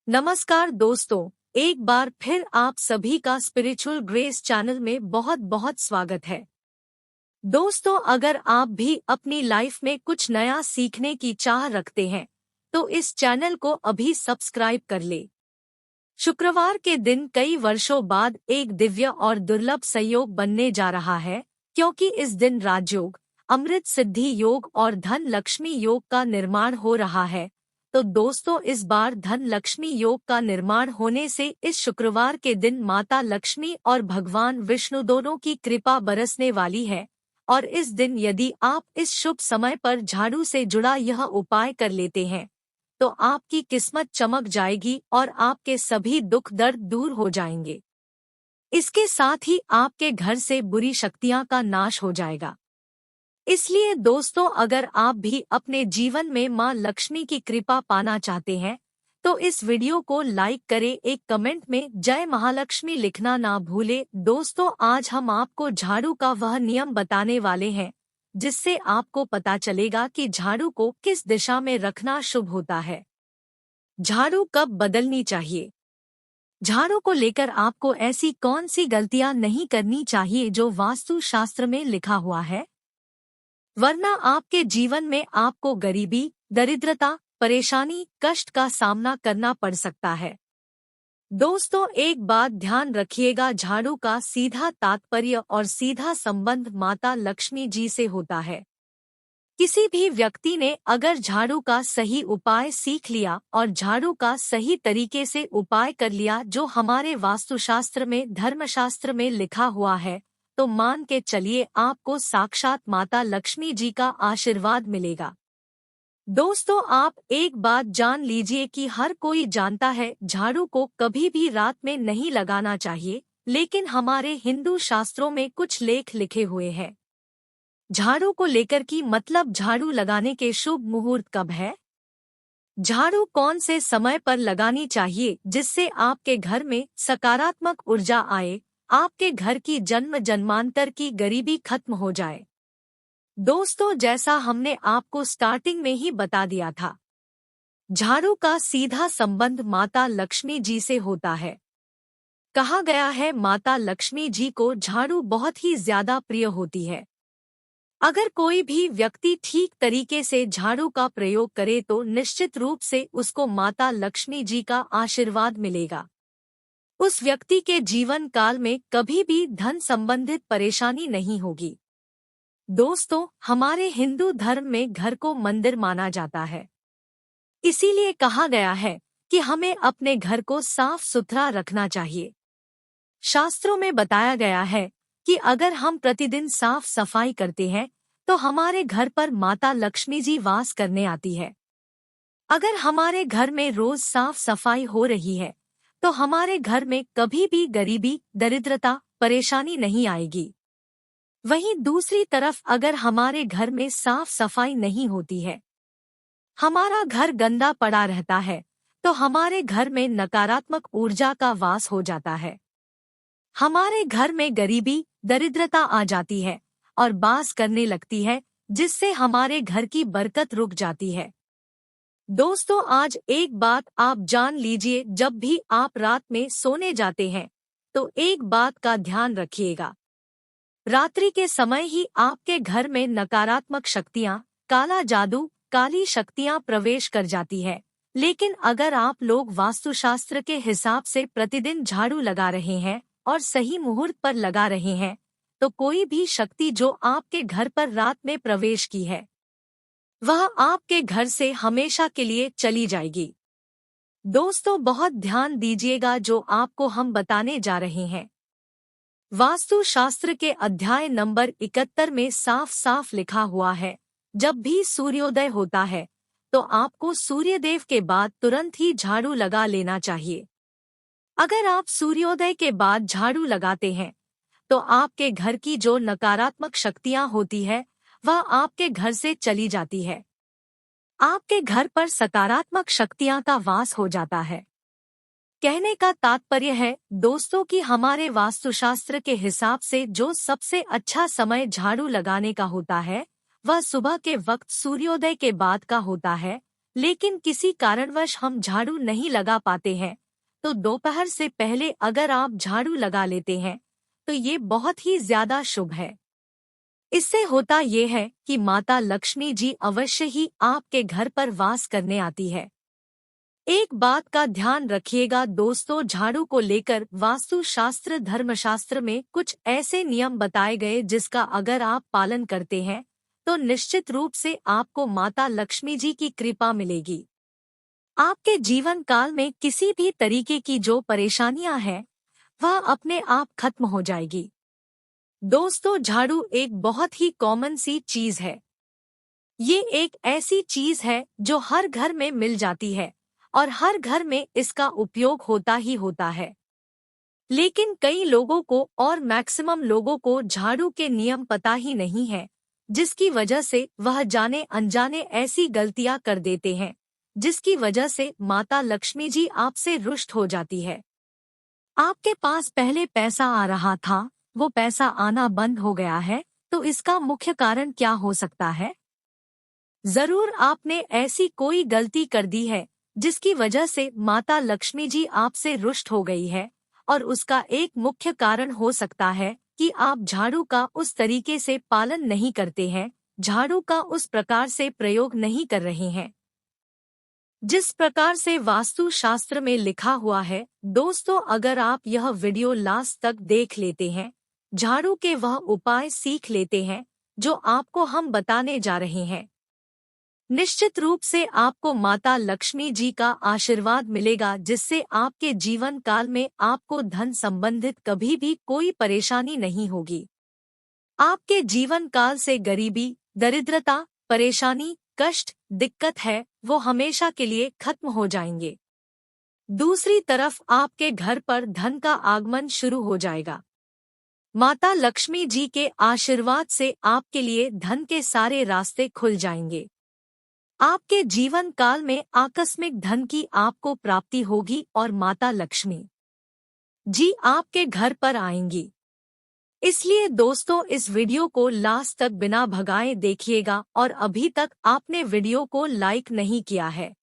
नमस्कार दोस्तों, एक बार फिर आप सभी का स्पिरिचुअल ग्रेस चैनल में बहुत बहुत स्वागत है। दोस्तों, अगर आप भी अपनी लाइफ में कुछ नया सीखने की चाह रखते हैं तो इस चैनल को अभी सब्सक्राइब कर ले। शुक्रवार के दिन कई वर्षों बाद एक दिव्य और दुर्लभ संयोग बनने जा रहा है, क्योंकि इस दिन राजयोग, अमृत सिद्धि योग और धन लक्ष्मी योग का निर्माण हो रहा है। तो दोस्तों, इस बार धन लक्ष्मी योग का निर्माण होने से इस शुक्रवार के दिन माता लक्ष्मी और भगवान विष्णु दोनों की कृपा बरसने वाली है। और इस दिन यदि आप इस शुभ समय पर झाड़ू से जुड़ा यह उपाय कर लेते हैं तो आपकी किस्मत चमक जाएगी और आपके सभी दुख दर्द दूर हो जाएंगे। इसके साथ ही आपके घर से बुरी शक्तियां का नाश हो जाएगा। इसलिए दोस्तों, अगर आप भी अपने जीवन में मां लक्ष्मी की कृपा पाना चाहते हैं तो इस वीडियो को लाइक करें, एक कमेंट में जय महालक्ष्मी लिखना ना भूले। दोस्तों, आज हम आपको झाड़ू का वह नियम बताने वाले हैं जिससे आपको पता चलेगा कि झाड़ू को किस दिशा में रखना शुभ होता है। झाड़ू कब बदलनी चाहिए? झाड़ू को लेकर आपको ऐसी कौन सी गलतियां नहीं करनी चाहिए जो वास्तु शास्त्र में लिखा हुआ है, वरना आपके जीवन में आपको गरीबी, दरिद्रता, परेशानी, कष्ट का सामना करना पड़ सकता है। दोस्तों, एक बात ध्यान रखिएगा, झाड़ू का सीधा तात्पर्य और सीधा संबंध माता लक्ष्मी जी से होता है। किसी भी व्यक्ति ने अगर झाड़ू का सही उपाय सीख लिया और झाड़ू का सही तरीके से उपाय कर लिया जो हमारे वास्तुशास्त्र में, धर्मशास्त्र में लिखा हुआ है, तो मान के चलिए आपको साक्षात माता लक्ष्मी जी का आशीर्वाद मिलेगा। दोस्तों, आप एक बात जान लीजिए कि हर कोई जानता है झाड़ू को कभी भी रात में नहीं लगाना चाहिए, लेकिन हमारे हिंदू शास्त्रों में कुछ लेख लिखे हुए हैं झाड़ू को लेकर कि मतलब झाड़ू लगाने के शुभ मुहूर्त कब है, झाड़ू कौन से समय पर लगानी चाहिए जिससे आपके घर में सकारात्मक ऊर्जा आए, आपके घर की जन्म जन्मांतर की गरीबी खत्म हो जाए। दोस्तों, जैसा हमने आपको स्टार्टिंग में ही बता दिया था, झाड़ू का सीधा संबंध माता लक्ष्मी जी से होता है। कहा गया है माता लक्ष्मी जी को झाड़ू बहुत ही ज्यादा प्रिय होती है। अगर कोई भी व्यक्ति ठीक तरीके से झाड़ू का प्रयोग करे तो निश्चित रूप से उसको माता लक्ष्मी जी का आशीर्वाद मिलेगा। उस व्यक्ति के जीवन काल में कभी भी धन संबंधित परेशानी नहीं होगी। दोस्तों, हमारे हिंदू धर्म में घर को मंदिर माना जाता है। इसीलिए कहा गया है कि हमें अपने घर को साफ सुथरा रखना चाहिए। शास्त्रों में बताया गया है कि अगर हम प्रतिदिन साफ सफाई करते हैं तो हमारे घर पर माता लक्ष्मी जी वास करने आती है। अगर हमारे घर में रोज साफ सफाई हो रही है तो हमारे घर में कभी भी गरीबी, दरिद्रता, परेशानी नहीं आएगी। वहीं दूसरी तरफ अगर हमारे घर में साफ सफाई नहीं होती है, हमारा घर गंदा पड़ा रहता है, तो हमारे घर में नकारात्मक ऊर्जा का वास हो जाता है। हमारे घर में गरीबी, दरिद्रता आ जाती है और बास करने लगती है, जिससे हमारे घर की बरकत रुक जाती है। दोस्तों, आज एक बात आप जान लीजिए, जब भी आप रात में सोने जाते हैं तो एक बात का ध्यान रखिएगा। रात्रि के समय ही आपके घर में नकारात्मक शक्तियां, काला जादू, काली शक्तियां प्रवेश कर जाती है। लेकिन अगर आप लोग वास्तुशास्त्र के हिसाब से प्रतिदिन झाड़ू लगा रहे हैं और सही मुहूर्त पर लगा रहे हैं तो कोई भी शक्ति जो आपके घर पर रात में प्रवेश की है वह आपके घर से हमेशा के लिए चली जाएगी। दोस्तों, बहुत ध्यान दीजिएगा जो आपको हम बताने जा रहे हैं। वास्तु शास्त्र के अध्याय नंबर 71 में साफ साफ लिखा हुआ है, जब भी सूर्योदय होता है तो आपको सूर्यदेव के बाद तुरंत ही झाड़ू लगा लेना चाहिए। अगर आप सूर्योदय के बाद झाड़ू लगाते हैं तो आपके घर की जो नकारात्मक शक्तियां होती है वह आपके घर से चली जाती है। आपके घर पर सकारात्मक शक्तियां का वास हो जाता है। कहने का तात्पर्य है दोस्तों कि हमारे वास्तुशास्त्र के हिसाब से जो सबसे अच्छा समय झाड़ू लगाने का होता है वह सुबह के वक्त सूर्योदय के बाद का होता है। लेकिन किसी कारणवश हम झाड़ू नहीं लगा पाते हैं, तो दोपहर से पहले अगर आप झाड़ू लगा लेते हैं तो ये बहुत ही ज्यादा शुभ है। इससे होता ये है कि माता लक्ष्मी जी अवश्य ही आपके घर पर वास करने आती है। एक बात का ध्यान रखिएगा दोस्तों, झाड़ू को लेकर वास्तु शास्त्र धर्मशास्त्र में कुछ ऐसे नियम बताए गए जिसका अगर आप पालन करते हैं तो निश्चित रूप से आपको माता लक्ष्मी जी की कृपा मिलेगी। आपके जीवन काल में किसी भी तरीके की जो परेशानियां हैं वह अपने आप खत्म हो जाएगी। दोस्तों, झाड़ू एक बहुत ही कॉमन सी चीज है। ये एक ऐसी चीज है जो हर घर में मिल जाती है और हर घर में इसका उपयोग होता ही होता है। लेकिन कई लोगों को और मैक्सिमम लोगों को झाड़ू के नियम पता ही नहीं है, जिसकी वजह से वह जाने अनजाने ऐसी गलतियां कर देते हैं जिसकी वजह से माता लक्ष्मी जी आपसे रुष्ट हो जाती है। आपके पास पहले पैसा आ रहा था, वो पैसा आना बंद हो गया है, तो इसका मुख्य कारण क्या हो सकता है? जरूर आपने ऐसी कोई गलती कर दी है जिसकी वजह से माता लक्ष्मी जी आपसे रुष्ट हो गई है, और उसका एक मुख्य कारण हो सकता है कि आप झाड़ू का उस तरीके से पालन नहीं करते हैं, झाड़ू का उस प्रकार से प्रयोग नहीं कर रहे हैं जिस प्रकार से वास्तु शास्त्र में लिखा हुआ है। दोस्तों, अगर आप यह वीडियो लास्ट तक देख लेते हैं, झाड़ू के वह उपाय सीख लेते हैं जो आपको हम बताने जा रहे हैं, निश्चित रूप से आपको माता लक्ष्मी जी का आशीर्वाद मिलेगा, जिससे आपके जीवन काल में आपको धन संबंधित कभी भी कोई परेशानी नहीं होगी। आपके जीवन काल से गरीबी, दरिद्रता, परेशानी, कष्ट, दिक्कत है वो हमेशा के लिए खत्म हो जाएंगे। दूसरी तरफ आपके घर पर धन का आगमन शुरू हो जाएगा। माता लक्ष्मी जी के आशीर्वाद से आपके लिए धन के सारे रास्ते खुल जाएंगे। आपके जीवन काल में आकस्मिक धन की आपको प्राप्ति होगी और माता लक्ष्मी जी आपके घर पर आएंगी। इसलिए दोस्तों, इस वीडियो को लास्ट तक बिना भगाए देखिएगा, और अभी तक आपने वीडियो को लाइक नहीं किया है,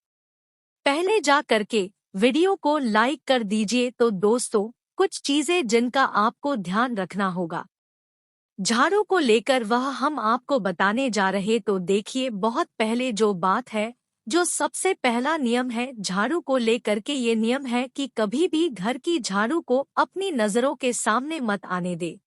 पहले जा करके वीडियो को लाइक कर दीजिए। तो दोस्तों, कुछ चीजें जिनका आपको ध्यान रखना होगा झाड़ू को लेकर वह हम आपको बताने जा रहे। तो देखिए, बहुत पहले जो बात है, जो सबसे पहला नियम है झाड़ू को लेकर के, ये नियम है कि कभी भी घर की झाड़ू को अपनी नजरों के सामने मत आने दे।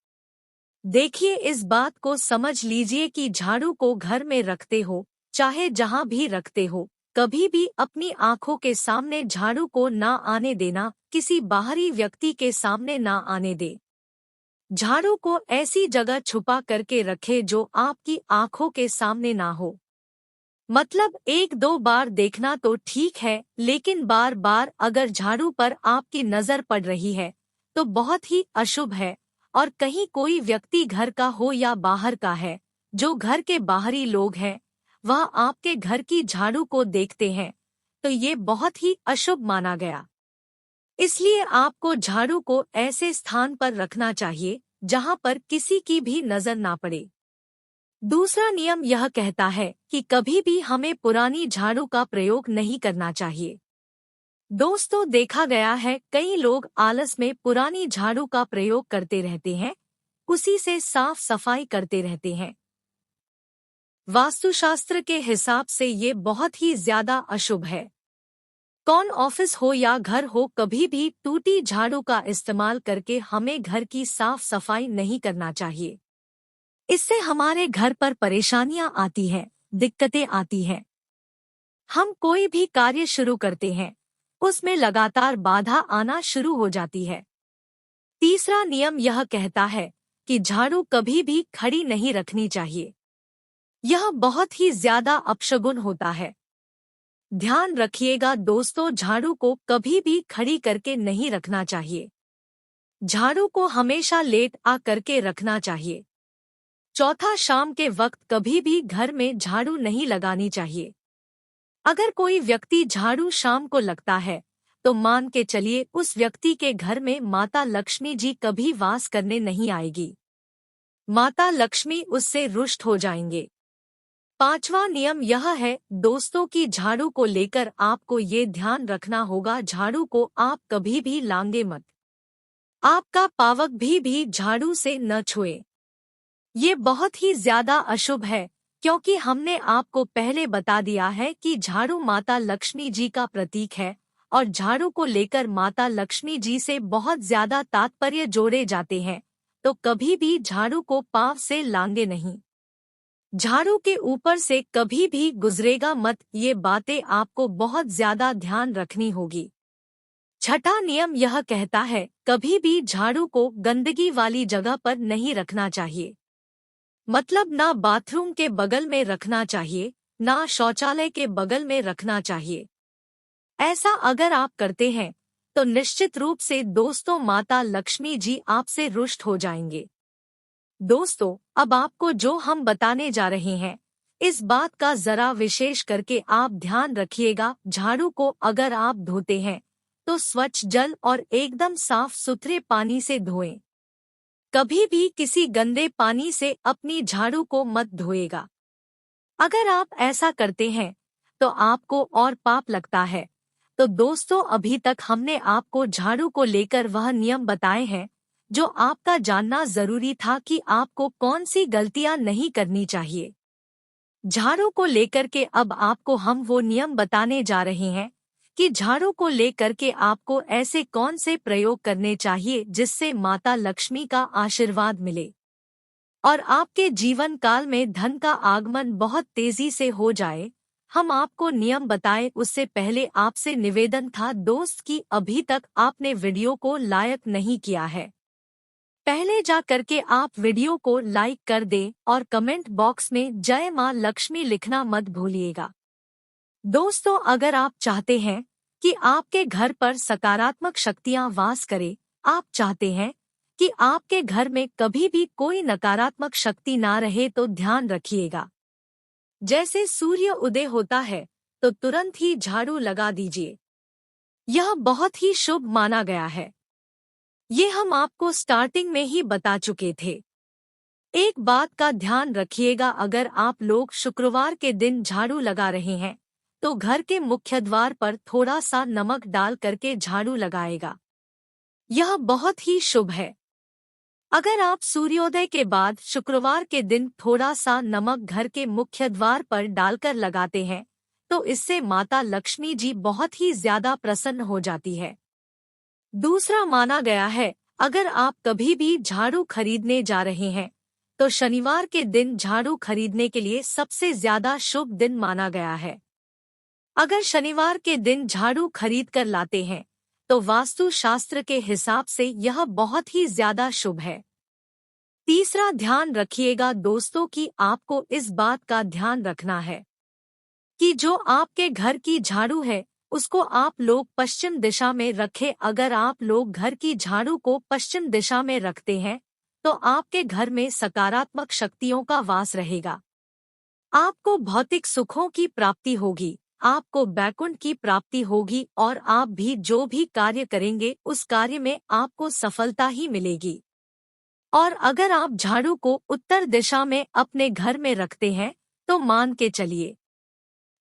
देखिए, इस बात को समझ लीजिए कि झाड़ू को घर में रखते हो चाहे जहां भी रखते हो, कभी भी अपनी आंखों के सामने झाड़ू को ना आने देना, किसी बाहरी व्यक्ति के सामने ना आने दे। झाड़ू को ऐसी जगह छुपा करके रखे जो आपकी आंखों के सामने ना हो। मतलब एक दो बार देखना तो ठीक है, लेकिन बार बार अगर झाड़ू पर आपकी नजर पड़ रही है तो बहुत ही अशुभ है। और कहीं कोई व्यक्ति घर का हो या बाहर का है, जो घर के बाहरी लोग हैं, वह आपके घर की झाड़ू को देखते हैं, तो ये बहुत ही अशुभ माना गया। इसलिए आपको झाड़ू को ऐसे स्थान पर रखना चाहिए जहां पर किसी की भी नजर ना पड़े। दूसरा नियम यह कहता है कि कभी भी हमें पुरानी झाड़ू का प्रयोग नहीं करना चाहिए। दोस्तों, देखा गया है कई लोग आलस में पुरानी झाड़ू का प्रयोग करते रहते हैं, उसी से साफ सफाई करते रहते हैं। वास्तुशास्त्र के हिसाब से ये बहुत ही ज्यादा अशुभ है। कौन ऑफिस हो या घर हो, कभी भी टूटी झाड़ू का इस्तेमाल करके हमें घर की साफ सफाई नहीं करना चाहिए। इससे हमारे घर पर परेशानियां आती हैं, दिक्कतें आती हैं। हम कोई भी कार्य शुरू करते हैं, उसमें लगातार बाधा आना शुरू हो जाती है। तीसरा नियम यह कहता है कि झाड़ू कभी भी खड़ी नहीं रखनी चाहिए। यह बहुत ही ज्यादा अपशगुन होता है। ध्यान रखिएगा दोस्तों, झाड़ू को कभी भी खड़ी करके नहीं रखना चाहिए। झाड़ू को हमेशा लेट आ करके रखना चाहिए। चौथा, शाम के वक्त कभी भी घर में झाड़ू नहीं लगानी चाहिए। अगर कोई व्यक्ति झाड़ू शाम को लगता है तो मान के चलिए उस व्यक्ति के घर में माता लक्ष्मी जी कभी वास करने नहीं आएगी। माता लक्ष्मी उससे रुष्ट हो जाएंगे। पांचवा नियम यह है दोस्तों कि झाड़ू को लेकर आपको ये ध्यान रखना होगा, झाड़ू को आप कभी भी लांगे मत। आपका पावक भी झाड़ू से न छुए। ये बहुत ही ज्यादा अशुभ है, क्योंकि हमने आपको पहले बता दिया है कि झाड़ू माता लक्ष्मी जी का प्रतीक है और झाड़ू को लेकर माता लक्ष्मी जी से बहुत ज्यादा तात्पर्य जोड़े जाते हैं। तो कभी भी झाड़ू को पांव से लांगे नहीं, झाड़ू के ऊपर से कभी भी गुजरेगा मत। ये बातें आपको बहुत ज्यादा ध्यान रखनी होगी। छठा नियम यह कहता है कभी भी झाड़ू को गंदगी वाली जगह पर नहीं रखना चाहिए। मतलब ना बाथरूम के बगल में रखना चाहिए, ना शौचालय के बगल में रखना चाहिए। ऐसा अगर आप करते हैं तो निश्चित रूप से दोस्तों माता लक्ष्मी जी आपसे रुष्ट हो जाएंगे। दोस्तों, अब आपको जो हम बताने जा रहे हैं इस बात का जरा विशेष करके आप ध्यान रखिएगा। झाड़ू को अगर आप धोते हैं तो स्वच्छ जल और एकदम साफ सुथरे पानी से धोएं। कभी भी किसी गंदे पानी से अपनी झाड़ू को मत धोएगा। अगर आप ऐसा करते हैं तो आपको और पाप लगता है। तो दोस्तों, अभी तक हमने आपको झाड़ू को लेकर वह नियम बताए हैं जो आपका जानना जरूरी था कि आपको कौन सी गलतियां नहीं करनी चाहिए। झाड़ू को लेकर के अब आपको हम वो नियम बताने जा रहे हैं कि झाड़ू को लेकर के आपको ऐसे कौन से प्रयोग करने चाहिए जिससे माता लक्ष्मी का आशीर्वाद मिले और आपके जीवन काल में धन का आगमन बहुत तेजी से हो जाए। हम आपको नियम बताएं उससे पहले आपसे निवेदन था दोस्त कि अभी तक आपने वीडियो को लाइक नहीं किया है, पहले जा करके आप वीडियो को लाइक कर दें और कमेंट बॉक्स में जय मां लक्ष्मी लिखना मत भूलिएगा। दोस्तों, अगर आप चाहते हैं कि आपके घर पर सकारात्मक शक्तियां वास करें, आप चाहते हैं कि आपके घर में कभी भी कोई नकारात्मक शक्ति ना रहे, तो ध्यान रखिएगा। जैसे सूर्य उदय होता है तो तुरंत ही झाड़ू लगा दीजिए। यह बहुत ही शुभ माना गया है। ये हम आपको स्टार्टिंग में ही बता चुके थे। एक बात का ध्यान रखिएगा, अगर आप लोग शुक्रवार के दिन झाड़ू लगा रहे हैं तो घर के मुख्य द्वार पर थोड़ा सा नमक डाल करके झाड़ू लगाएगा। यह बहुत ही शुभ है। अगर आप सूर्योदय के बाद शुक्रवार के दिन थोड़ा सा नमक घर के मुख्य द्वार पर डालकर लगाते हैं तो इससे माता लक्ष्मी जी बहुत ही ज्यादा प्रसन्न हो जाती है। दूसरा माना गया है, अगर आप कभी भी झाड़ू खरीदने जा रहे हैं तो शनिवार के दिन झाड़ू खरीदने के लिए सबसे ज्यादा शुभ दिन माना गया है। अगर शनिवार के दिन झाड़ू खरीद कर लाते हैं तो वास्तु शास्त्र के हिसाब से यह बहुत ही ज्यादा शुभ है। तीसरा ध्यान रखिएगा दोस्तों कि आपको इस बात का ध्यान रखना है कि जो आपके घर की झाड़ू है उसको आप लोग पश्चिम दिशा में रखें। अगर आप लोग घर की झाड़ू को पश्चिम दिशा में रखते हैं तो आपके घर में सकारात्मक शक्तियों का वास रहेगा। आपको भौतिक सुखों की प्राप्ति होगी, आपको बैकुंठ की प्राप्ति होगी और आप भी जो भी कार्य करेंगे उस कार्य में आपको सफलता ही मिलेगी। और अगर आप झाड़ू को उत्तर दिशा में अपने घर में रखते हैं तो मान के चलिए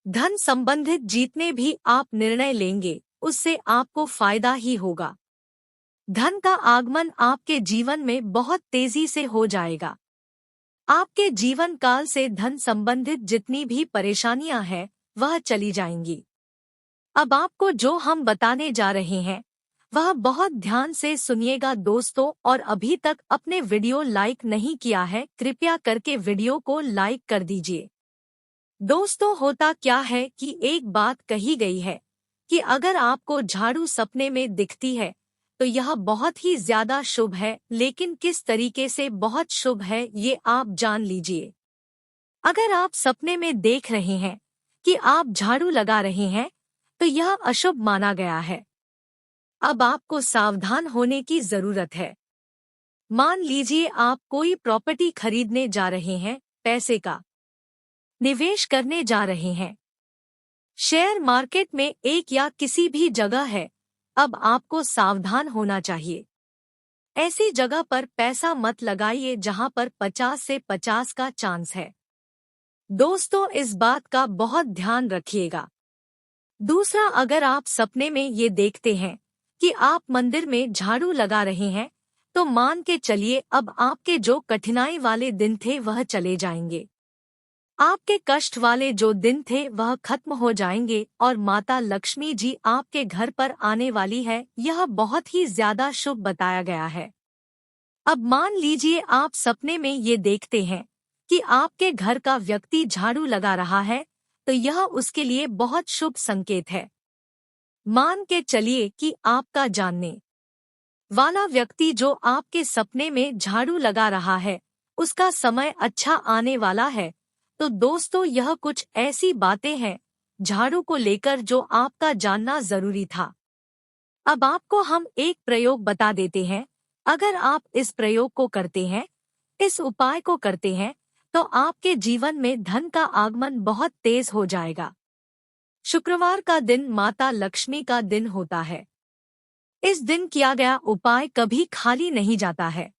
धन संबंधित जितने भी आप निर्णय लेंगे उससे आपको फायदा ही होगा। धन का आगमन आपके जीवन में बहुत तेजी से हो जाएगा। आपके जीवन काल से धन संबंधित जितनी भी परेशानियां हैं वह चली जाएंगी। अब आपको जो हम बताने जा रहे हैं वह बहुत ध्यान से सुनिएगा दोस्तों, और अभी तक अपने वीडियो लाइक नहीं किया है कृपया करके वीडियो को लाइक कर दीजिए। दोस्तों, होता क्या है कि एक बात कही गई है कि अगर आपको झाड़ू सपने में दिखती है तो यह बहुत ही ज्यादा शुभ है, लेकिन किस तरीके से बहुत शुभ है ये आप जान लीजिए। अगर आप सपने में देख रहे हैं कि आप झाड़ू लगा रहे हैं तो यह अशुभ माना गया है। अब आपको सावधान होने की जरूरत है। मान लीजिए आप कोई प्रॉपर्टी खरीदने जा रहे हैं, पैसे का निवेश करने जा रहे हैं, शेयर मार्केट में एक या किसी भी जगह है। अब आपको सावधान होना चाहिए। ऐसी जगह पर पैसा मत लगाइए जहां पर 50 से 50 का चांस है। दोस्तों, इस बात का बहुत ध्यान रखिएगा। दूसरा, अगर आप सपने में ये देखते हैं कि आप मंदिर में झाड़ू लगा रहे हैं, तो मान के चलिए अब आपके जो कठिनाई वाले दिन थे वह चले जाएंगे। आपके कष्ट वाले जो दिन थे वह खत्म हो जाएंगे और माता लक्ष्मी जी आपके घर पर आने वाली है। यह बहुत ही ज्यादा शुभ बताया गया है। अब मान लीजिए आप सपने में ये देखते हैं कि आपके घर का व्यक्ति झाड़ू लगा रहा है, तो यह उसके लिए बहुत शुभ संकेत है। मान के चलिए कि आपका जानने वाला व्यक्ति जो आपके सपने में झाड़ू लगा रहा है, उसका समय अच्छा आने वाला है। तो दोस्तों, यह कुछ ऐसी बातें हैं झाड़ू को लेकर जो आपका जानना जरूरी था। अब आपको हम एक प्रयोग बता देते हैं। अगर आप इस प्रयोग को करते हैं, इस उपाय को करते हैं, तो आपके जीवन में धन का आगमन बहुत तेज हो जाएगा। शुक्रवार का दिन माता लक्ष्मी का दिन होता है। इस दिन किया गया उपाय कभी खाली नहीं जाता है।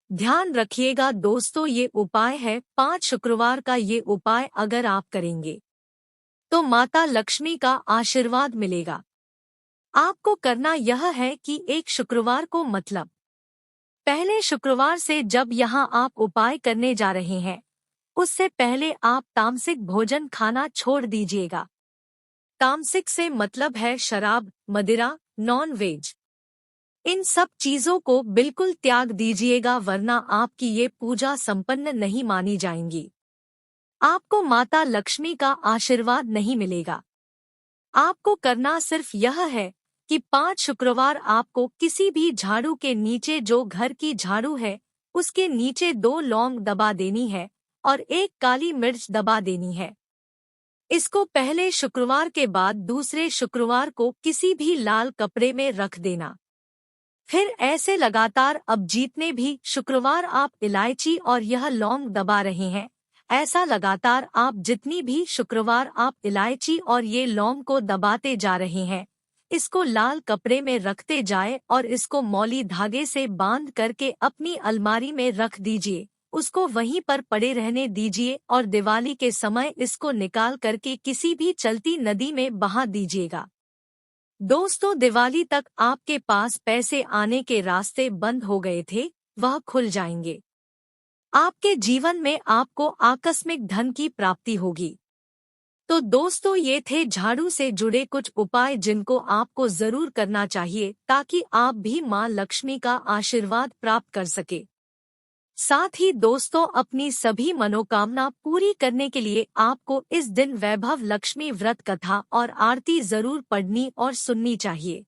ध्यान रखिएगा दोस्तों, ये उपाय है 5 शुक्रवार का। ये उपाय अगर आप करेंगे तो माता लक्ष्मी का आशीर्वाद मिलेगा। आपको करना यह है कि एक शुक्रवार को मतलब पहले शुक्रवार से जब यहाँ आप उपाय करने जा रहे हैं, उससे पहले आप तामसिक भोजन खाना छोड़ दीजिएगा। तामसिक से मतलब है शराब, मदिरा, नॉन वेज। इन सब चीजों को बिल्कुल त्याग दीजिएगा, वरना आपकी ये पूजा संपन्न नहीं मानी जाएंगी। आपको माता लक्ष्मी का आशीर्वाद नहीं मिलेगा। आपको करना सिर्फ यह है कि 5 शुक्रवार आपको किसी भी झाड़ू के नीचे, जो घर की झाड़ू है उसके नीचे 2 लौंग दबा देनी है और 1 काली मिर्च दबा देनी है। इसको पहले शुक्रवार के बाद दूसरे शुक्रवार को किसी भी लाल कपड़े में रख देना। फिर ऐसे लगातार अब जितने भी शुक्रवार आप इलायची और यह लौंग दबा रहे हैं, ऐसा लगातार आप जितनी भी शुक्रवार आप इलायची और ये लौंग को दबाते जा रहे हैं, इसको लाल कपड़े में रखते जाए और इसको मौली धागे से बांध करके अपनी अलमारी में रख दीजिए। उसको वहीं पर पड़े रहने दीजिए और दिवाली के समय इसको निकाल करके किसी भी चलती नदी में बहा दीजिएगा। दोस्तों, दिवाली तक आपके पास पैसे आने के रास्ते बंद हो गए थे, वह खुल जाएंगे। आपके जीवन में आपको आकस्मिक धन की प्राप्ति होगी। तो दोस्तों, ये थे झाड़ू से जुड़े कुछ उपाय जिनको आपको जरूर करना चाहिए ताकि आप भी मां लक्ष्मी का आशीर्वाद प्राप्त कर सके। साथ ही दोस्तों, अपनी सभी मनोकामना पूरी करने के लिए आपको इस दिन वैभव लक्ष्मी व्रत कथा और आरती जरूर पढ़नी और सुननी चाहिए।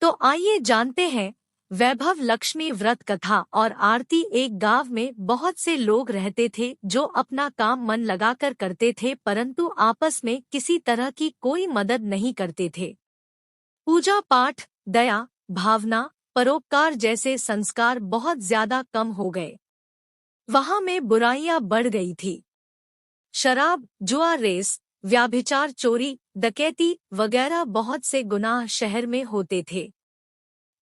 तो आइए जानते हैं वैभव लक्ष्मी व्रत कथा और आरती। एक गांव में बहुत से लोग रहते थे जो अपना काम मन लगाकर करते थे, परंतु आपस में किसी तरह की कोई मदद नहीं करते थे। पूजा पाठ, दया भावना, परोपकार जैसे संस्कार बहुत ज्यादा कम हो गए। वहां में बुराइयां बढ़ गई थी। शराब, जुआ, रेस, व्याभिचार, चोरी, डकैती वगैरह बहुत से गुनाह शहर में होते थे।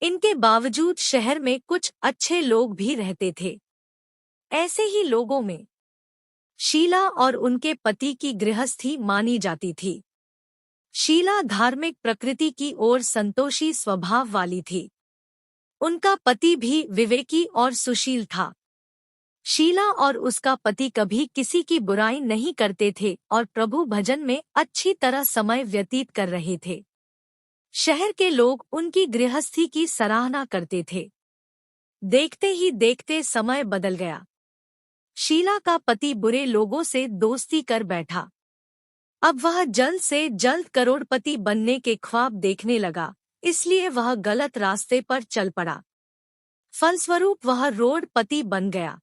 इनके बावजूद शहर में कुछ अच्छे लोग भी रहते थे। ऐसे ही लोगों में शीला और उनके पति की गृहस्थी मानी जाती थी। शीला धार्मिक प्रकृति की ओर संतोषी स्वभाव वाली थी। उनका पति भी विवेकी और सुशील था। शीला और उसका पति कभी किसी की बुराई नहीं करते थे और प्रभु भजन में अच्छी तरह समय व्यतीत कर रहे थे। शहर के लोग उनकी गृहस्थी की सराहना करते थे। देखते ही देखते समय बदल गया। शीला का पति बुरे लोगों से दोस्ती कर बैठा। अब वह जल्द से जल्द करोड़पति बनने के ख्वाब देखने लगा, इसलिए वह गलत रास्ते पर चल पड़ा। फलस्वरूप वह रोडपति बन गया,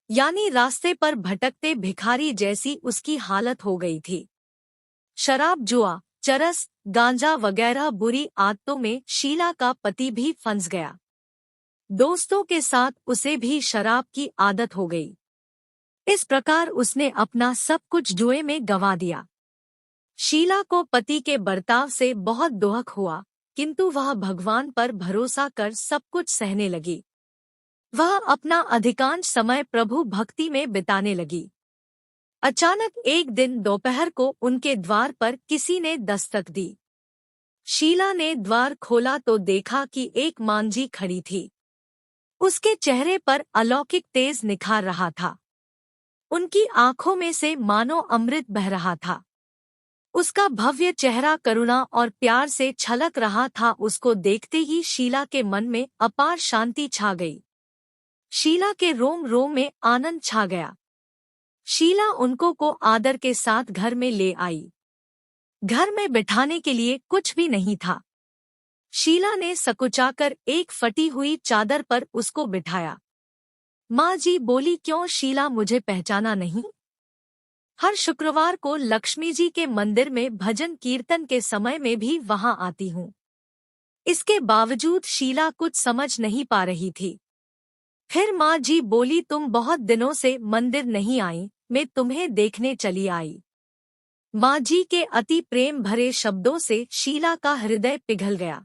यानी रास्ते पर भटकते भिखारी जैसी उसकी हालत हो गई थी। शराब, जुआ, चरस, गांजा वगैरह बुरी आदतों में शीला का पति भी फंस गया। दोस्तों के साथ उसे भी शराब की आदत हो गई। इस प्रकार उसने अपना सब कुछ जुए में गंवा दिया। शीला को पति के बर्ताव से बहुत दुख हुआ, किंतु वह भगवान पर भरोसा कर सब कुछ सहने लगी। वह अपना अधिकांश समय प्रभु भक्ति में बिताने लगी। अचानक एक दिन दोपहर को उनके द्वार पर किसी ने दस्तक दी। शीला ने द्वार खोला तो देखा कि एक मांझी खड़ी थी। उसके चेहरे पर अलौकिक तेज निखार रहा था। उनकी आंखों में से मानो अमृत बह रहा था। उसका भव्य चेहरा करुणा और प्यार से छलक रहा था। उसको देखते ही शीला के मन में अपार शांति छा गई। शीला के रोम रोम में आनंद छा गया। शीला उनको को आदर के साथ घर में ले आई। घर में बिठाने के लिए कुछ भी नहीं था। शीला ने सकुचाकर एक फटी हुई चादर पर उसको बिठाया। माँ जी बोली, क्यों शीला, मुझे पहचाना नहीं? हर शुक्रवार को लक्ष्मी जी के मंदिर में भजन कीर्तन के समय में भी वहां आती हूँ। इसके बावजूद शीला कुछ समझ नहीं पा रही थी। फिर माँ जी बोली, तुम बहुत दिनों से मंदिर नहीं आई, मैं तुम्हें देखने चली आई। माँ जी के अति प्रेम भरे शब्दों से शीला का हृदय पिघल गया।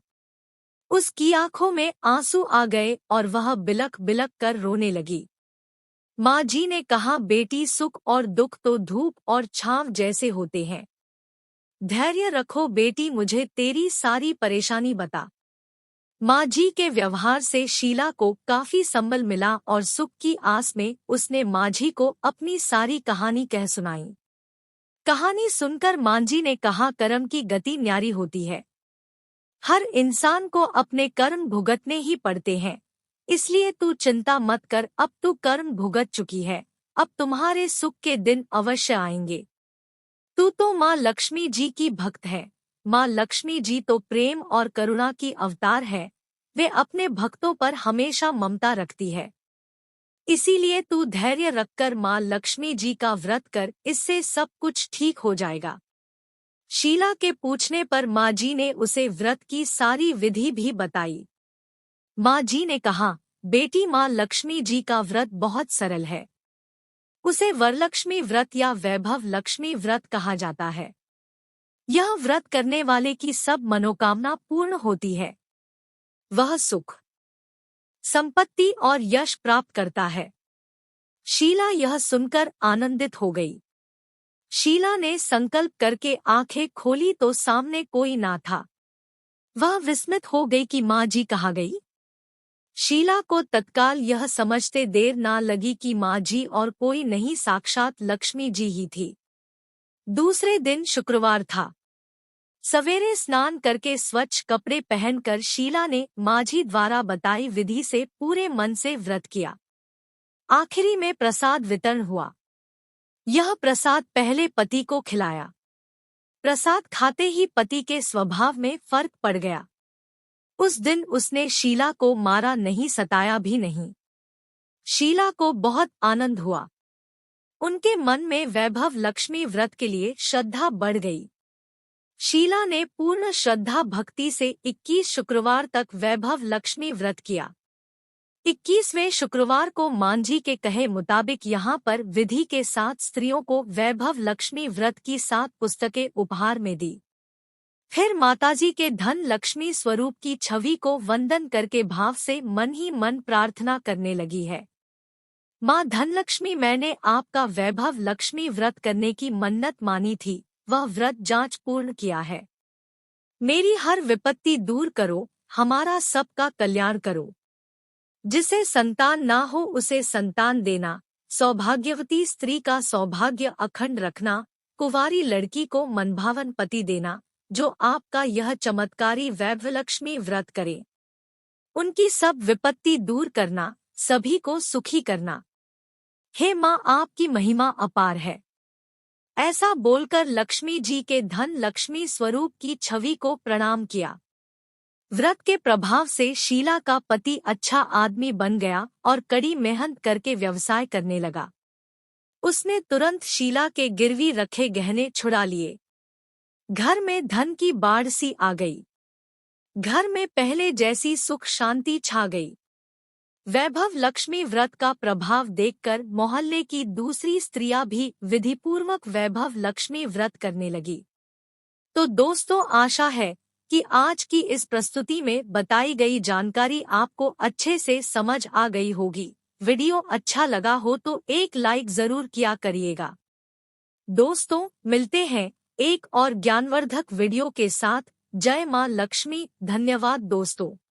उसकी आंखों में आंसू आ गए और वह बिलख बिलख कर रोने लगी। माँ जी ने कहा, बेटी, सुख और दुख तो धूप और छांव जैसे होते हैं। धैर्य रखो बेटी, मुझे तेरी सारी परेशानी बता। माँ जी के व्यवहार से शीला को काफी संबल मिला और सुख की आस में उसने माँ जी को अपनी सारी कहानी कह सुनाई। कहानी सुनकर माँ जी ने कहा, कर्म की गति न्यारी होती है। हर इंसान को अपने कर्म भुगतने ही पड़ते हैं, इसलिए तू चिंता मत कर। अब तू कर्म भुगत चुकी है, अब तुम्हारे सुख के दिन अवश्य आएंगे। तू तो माँ लक्ष्मी जी की भक्त है। माँ लक्ष्मी जी तो प्रेम और करुणा की अवतार है। वे अपने भक्तों पर हमेशा ममता रखती है। इसीलिए तू धैर्य रखकर माँ लक्ष्मी जी का व्रत कर, इससे सब कुछ ठीक हो जाएगा। शीला के पूछने पर माँ जी ने उसे व्रत की सारी विधि भी बताई। माँ जी ने कहा, बेटी, माँ लक्ष्मी जी का व्रत बहुत सरल है। उसे वरलक्ष्मी व्रत या वैभव लक्ष्मी व्रत कहा जाता है। यह व्रत करने वाले की सब मनोकामना पूर्ण होती है। वह सुख, संपत्ति और यश प्राप्त करता है। शीला यह सुनकर आनंदित हो गई। शीला ने संकल्प करके आंखें खोली तो सामने कोई ना था। वह विस्मित हो गई कि माँ जी कहाँ गई। शीला को तत्काल यह समझते देर ना लगी कि माँ जी और कोई नहीं, साक्षात लक्ष्मी जी ही थी। दूसरे दिन शुक्रवार था। सवेरे स्नान करके स्वच्छ कपड़े पहनकर शीला ने माँ जी द्वारा बताई विधि से पूरे मन से व्रत किया। आखिरी में प्रसाद वितरण हुआ। यह प्रसाद पहले पति को खिलाया। प्रसाद खाते ही पति के स्वभाव में फर्क पड़ गया। उस दिन उसने शीला को मारा नहीं, सताया भी नहीं। शीला को बहुत आनंद हुआ। उनके मन में वैभव लक्ष्मी व्रत के लिए श्रद्धा बढ़ गई। शीला ने पूर्ण श्रद्धा भक्ति से 21 शुक्रवार तक वैभव लक्ष्मी व्रत किया। 21वें शुक्रवार को मांझी के कहे मुताबिक यहाँ पर विधि के साथ स्त्रियों को वैभव लक्ष्मी व्रत की 7 पुस्तकें उपहार में दी। फिर माताजी के धन लक्ष्मी स्वरूप की छवि को वंदन करके भाव से मन ही मन प्रार्थना करने लगी है। माँ धनलक्ष्मी, मैंने आपका वैभव लक्ष्मी व्रत करने की मन्नत मानी थी, वह व्रत जांच पूर्ण किया है। मेरी हर विपत्ति दूर करो, हमारा सबका कल्याण करो। जिसे संतान ना हो उसे संतान देना, सौभाग्यवती स्त्री का सौभाग्य अखंड रखना, कुंवारी लड़की को मनभावन पति देना, जो आपका यह चमत्कारी वैभवलक्ष्मी व्रत करे। उनकी सब विपत्ति दूर करना, सभी को सुखी करना। हे माँ, आपकी महिमा अपार है। ऐसा बोलकर लक्ष्मी जी के धन लक्ष्मी स्वरूप की छवि को प्रणाम किया। व्रत के प्रभाव से शीला का पति अच्छा आदमी बन गया और कड़ी मेहनत करके व्यवसाय करने लगा। उसने तुरंत शीला के गिरवी रखे गहने छुड़ा लिए। घर में धन की बाढ़ सी आ गई। घर में पहले जैसी सुख शांति छा गई। वैभव लक्ष्मी व्रत का प्रभाव देखकर मोहल्ले की दूसरी स्त्रियां भी विधिपूर्वक वैभव लक्ष्मी व्रत करने लगी। तो दोस्तों, आशा है कि आज की इस प्रस्तुति में बताई गई जानकारी आपको अच्छे से समझ आ गई होगी। वीडियो अच्छा लगा हो तो एक लाइक जरूर किया करिएगा। दोस्तों मिलते हैं एक और ज्ञानवर्धक वीडियो के साथ। जय मां लक्ष्मी। धन्यवाद दोस्तों।